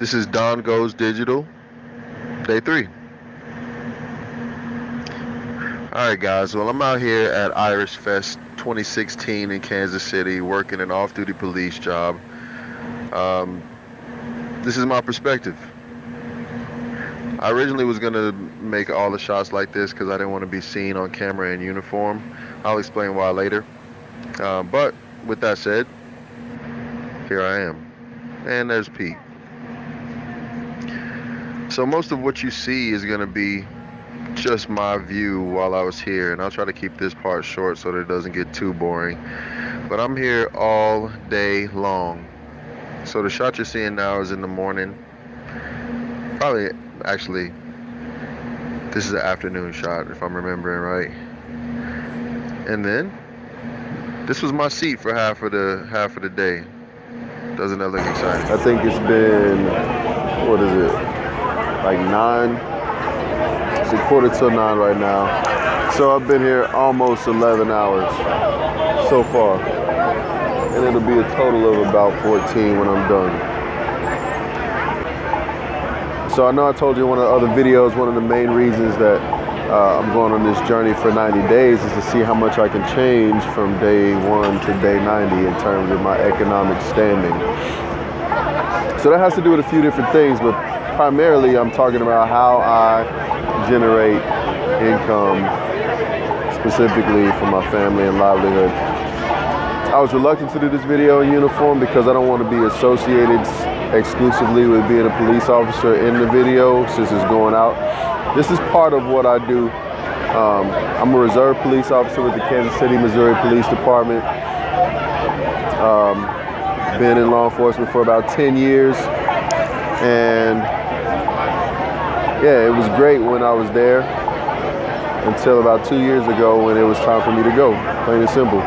This is Don Goes Digital, day 3. Alright guys, well I'm out here at Irish Fest 2016 in Kansas City working an off-duty police job. This is my perspective. I originally was going to make all the shots like this because I didn't want to be seen on camera in uniform. I'll explain why later. But with that said, here I am. And there's Pete. So most of what you see is going to be just my view while I was here, and I'll try to keep this part short so that it doesn't get too boring. But I'm here all day long. So the shot you're seeing now is in the morning. Actually, this is an afternoon shot if I'm remembering right. And then this was my seat for half of the day. Doesn't that look exciting? I think it's been, what is it, like 9? It's 8:45 right now. So I've been here almost 11 hours so far. And it'll be a total of about 14 when I'm done. So I know I told you in one of the other videos, one of the main reasons that I'm going on this journey for 90 days is to see how much I can change from day 1 to day 90 in terms of my economic standing. So that has to do with a few different things, but primarily I'm talking about how I generate income specifically for my family and livelihood. I was reluctant to do this video in uniform because I don't want to be associated exclusively with being a police officer in the video since it's going out. This is part of what I do. I'm a reserve police officer with the Kansas City, Missouri Police Department. Been in law enforcement for about 10 years. And yeah, it was great when I was there until about 2 years ago when it was time for me to go, plain and simple.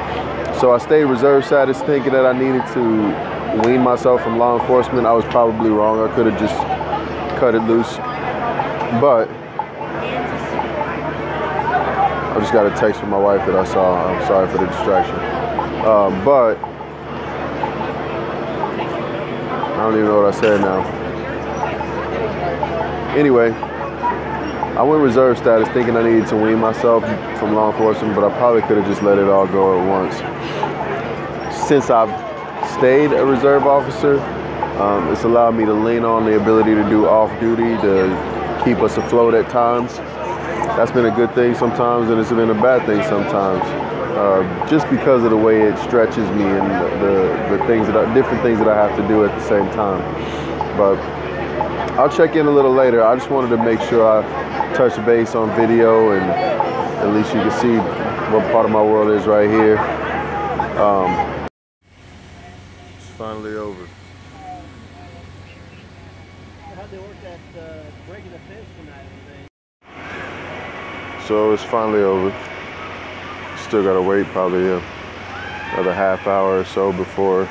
So I stayed reserve status thinking that I needed to wean myself from law enforcement. I was probably wrong. I could have just cut it loose. But I just got a text from my wife that I saw. I'm sorry for the distraction. But I don't even know what I said now. Anyway, I went reserve status thinking I needed to wean myself from law enforcement, but I probably could have just let it all go at once. Since I've stayed a reserve officer, it's allowed me to lean on the ability to do off-duty to keep us afloat at times. That's been a good thing sometimes, and it's been a bad thing sometimes, just because of the way it stretches me and the things different things that I have to do at the same time. But I'll check in a little later. I just wanted to make sure I touch base on video, and at least you can see what part of my world is right here. It's finally over. How'd they work that breaking the fence tonight? So it's finally over. Still gotta wait probably another half hour or so before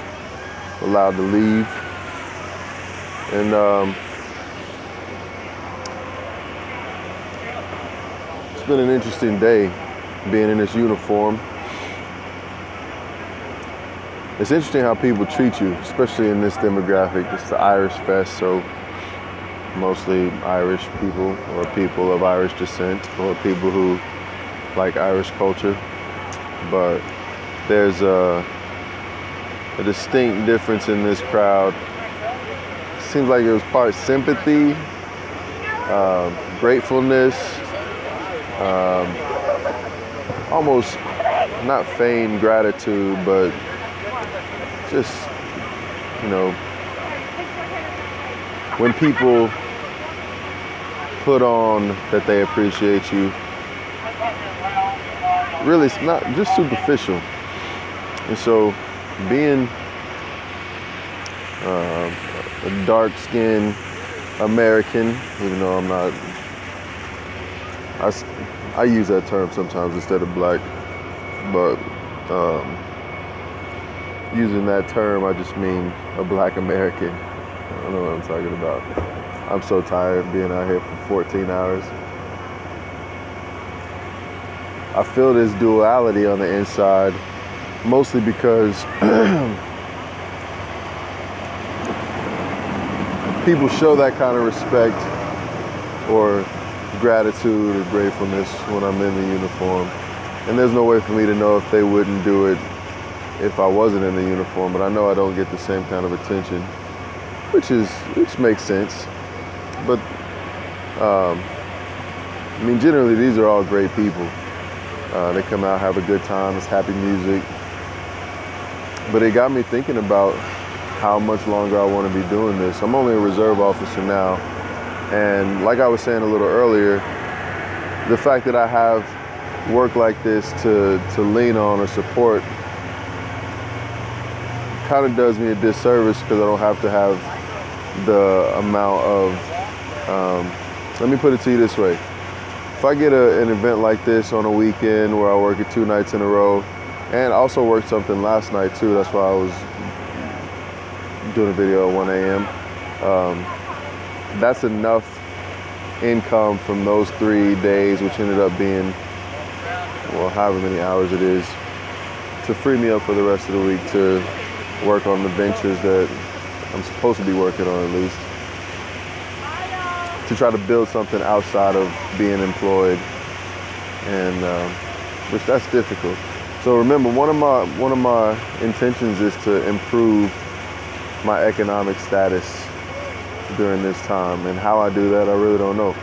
we're allowed to leave. And it's been an interesting day being in this uniform. It's interesting how people treat you, especially in this demographic. It's the Irish Fest, so mostly Irish people or people of Irish descent or people who like Irish culture. But there's a distinct difference in this crowd. It seems like it was part sympathy, gratefulness, almost not feigned gratitude, but just, you know, when people put on that they appreciate you, really it's not just superficial. And so being a dark-skinned American, even though I'm not, I use that term sometimes instead of black, but using that term, I just mean a black American. I don't know what I'm talking about. I'm so tired being out here for 14 hours. I feel this duality on the inside, mostly because people show that kind of respect or gratitude or gratefulness when I'm in the uniform. And there's no way for me to know if they wouldn't do it if I wasn't in the uniform, but I know I don't get the same kind of attention, which makes sense. But I mean, generally these are all great people. They come out, have a good time, it's happy music. But it got me thinking about how much longer I want to be doing this. I'm only a reserve officer now, and like I was saying a little earlier, the fact that I have work like this to lean on or support kind of does me a disservice because I don't have to have the amount of, let me put it to you this way. If I get an event like this on a weekend where I work it 2 nights in a row, and also worked something last night too, that's why I was doing a video at 1 a.m. That's enough income from those 3 days, which ended up being, well, however many hours it is, to free me up for the rest of the week to work on the ventures that I'm supposed to be working on, at least. To try to build something outside of being employed, and which that's difficult. So remember, one of my intentions is to improve my economic status during this time, and how I do that, I really don't know.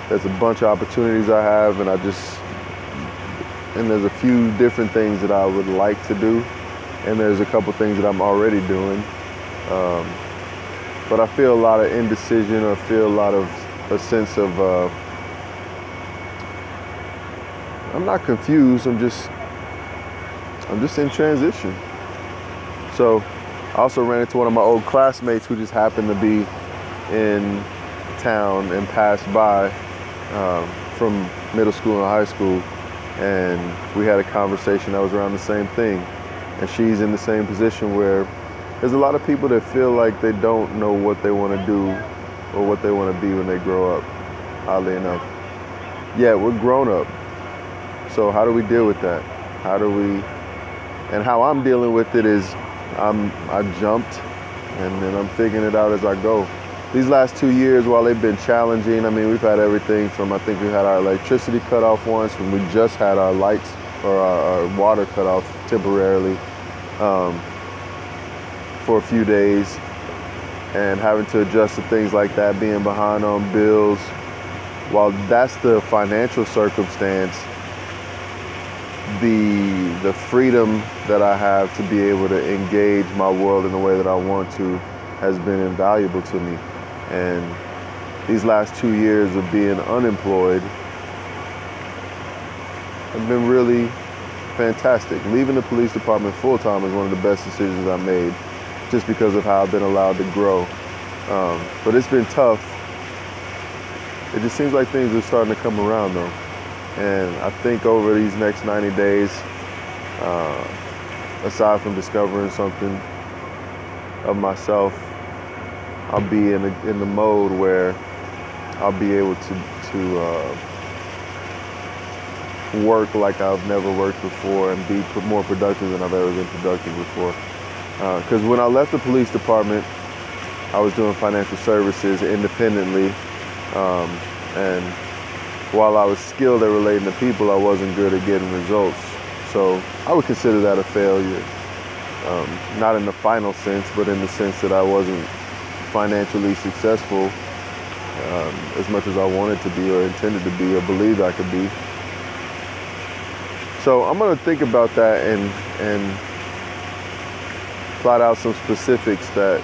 There's a bunch of opportunities I have, and there's a few different things that I would like to do, and there's a couple things that I'm already doing. But I feel a lot of indecision, or feel a sense of, I'm not confused, I'm just in transition. So I also ran into one of my old classmates who just happened to be in town and passed by from middle school and high school, and we had a conversation that was around the same thing. And she's in the same position where there's a lot of people that feel like they don't know what they want to do or what they want to be when they grow up, oddly enough. Yeah, we're grown up. So how do we deal with that? And how I'm dealing with it is I jumped, and then I'm figuring it out as I go. These last 2 years, while they've been challenging, I mean, we've had everything from, I think we had our electricity cut off once, when we just had our lights or our water cut off temporarily for a few days, and having to adjust to things like that, being behind on bills. While that's the financial circumstance, the freedom that I have to be able to engage my world in the way that I want to has been invaluable to me. And these last 2 years of being unemployed have been really fantastic. Leaving the police department full-time is one of the best decisions I made, just because of how I've been allowed to grow. But it's been tough. It just seems like things are starting to come around though. And I think over these next 90 days, aside from discovering something of myself, I'll be in the mode where I'll be able to work like I've never worked before, and be more productive than I've ever been productive before. Because when I left the police department, I was doing financial services independently, and while I was skilled at relating to people, I wasn't good at getting results. So I would consider that a failure. Not in the final sense, but in the sense that I wasn't financially successful as much as I wanted to be, or intended to be, or believed I could be. So I'm gonna think about that and plot out some specifics that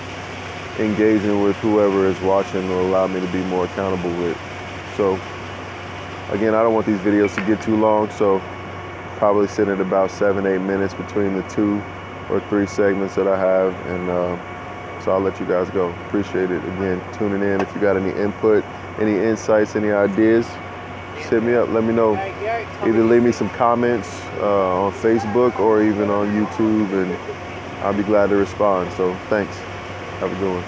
engaging with whoever is watching will allow me to be more accountable with. So again, I don't want these videos to get too long, so probably sit at about 7-8 minutes between the 2 or 3 segments that I have, and so I'll let you guys go. Appreciate it, again, tuning in. If you got any input, any insights, any ideas, just hit me up, let me know. Either leave me some comments on Facebook or even on YouTube, and I'll be glad to respond. So thanks, have a good one.